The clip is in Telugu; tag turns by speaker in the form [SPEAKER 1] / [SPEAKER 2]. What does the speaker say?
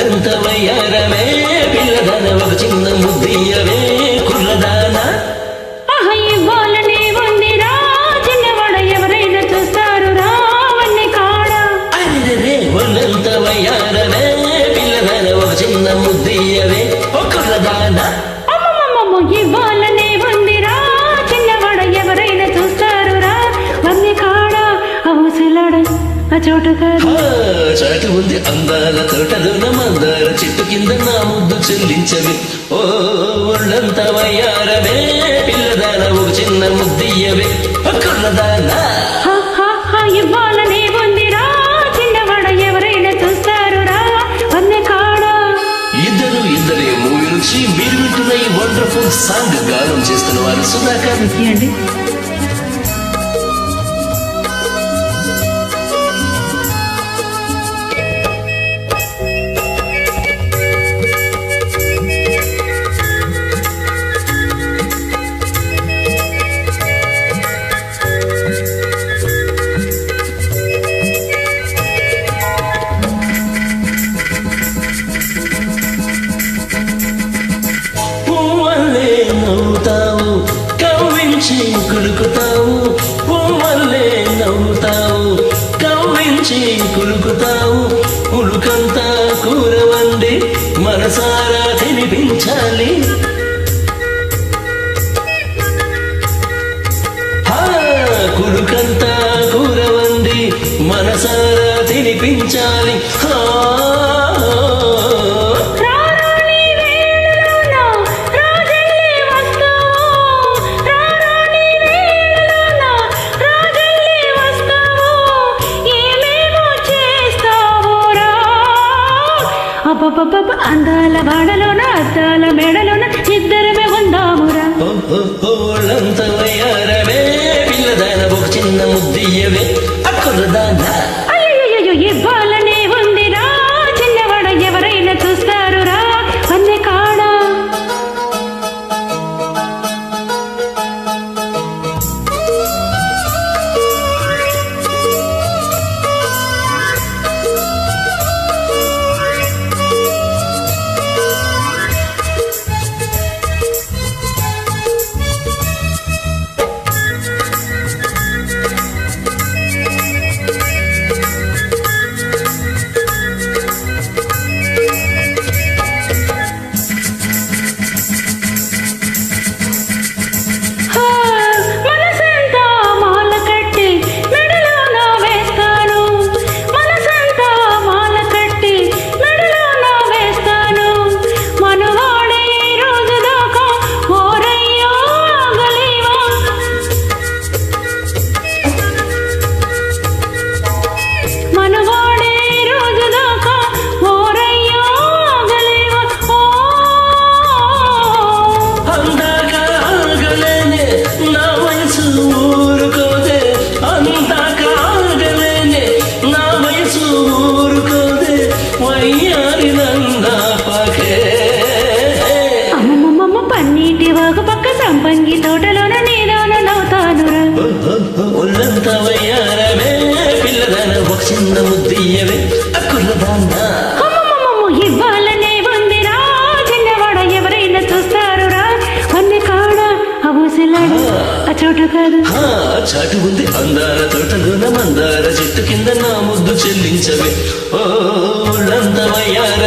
[SPEAKER 1] ఒళ్ళంత వయ్యారమే పిల్లదాన ఒక చిన్న ముద్దయ్యవే కుర్రదానా
[SPEAKER 2] ఇవ్వాలని ఉందిరా చిన్నవాడ ఎవరైనా చూస్తారు రావన్ని కాడ
[SPEAKER 1] అరే ఒళ్ళంత వయ్యారమే పిల్లదాన ఒక చిన్న ముద్దయ్యవే కుర్రదానా
[SPEAKER 2] ఇవ్వాలని ఉందిరా చిన్నవాడ ఎవరైనా చూస్తారు రావన్ని కాడ అవసలాడ ఆ చోటు కాదు
[SPEAKER 1] చాటు ఉంది అందాల తోటలోన మందార చెట్టు కింద నా ముద్దు చెల్లించవి ఓ ఒళ్ళంతా వయ్యారవే పిల్లదాన ఒక చిన్న ముద్దయ్యవే కుర్రదానా
[SPEAKER 2] ఇవ్వాలని ఉందిరా చిన్నవాడ ఎవరైనా చూస్తారు రావన్ని కాడ
[SPEAKER 1] ఇద్దరే మూవీ నుంచి మీరు వింటున్న ఈ వండర్ఫుల్ సాంగ్ గానం చేస్తున్న వారు సుధాకర్
[SPEAKER 2] అండి
[SPEAKER 1] నవ్వుతావు కవ్వించి కులుకుతావు పువ్వల్లే నవ్వుతావు కవ్వించి కులుకుతావు ఉలుకంతా కూర వండి మనసారా తినిపించాలి కులుకంతా కూర వండి మనసారా తినిపించాలి
[SPEAKER 2] అందాల వాడలోన అద్దాల మేడలోన ఇద్దరమే ఉందామురా
[SPEAKER 1] ఒళ్ళంత వయ్యారవే పిల్లదాన ఒక చిన్న ముద్దయ్యవే కుర్రదానా
[SPEAKER 2] అయ్యో ఇవ్వాలనే ఉందిరా చిన్నవాడ ఎవరైనా చూస్తారు రా అన్ని కాడ సంపంగి తోటలోన నేనాన నవ్వుతానురా
[SPEAKER 1] ఒళ్ళంత వయ్యారవే పిల్లదాన ఒక చిన్న ముద్దయ్యవే కుర్రదానా
[SPEAKER 2] ఇవ్వాలనే ఉందిరా చిన్నవాడ ఎవరైనా చూస్తారు రా అన్ని కాడ అవసలాడు ఆ చోటు కాదు
[SPEAKER 1] చాటు ఉంది అందాల తోటలోన మందార చెట్టు కింద నా ముద్దు చెల్లించవే ఓ ఒళ్ళంత వయ్యార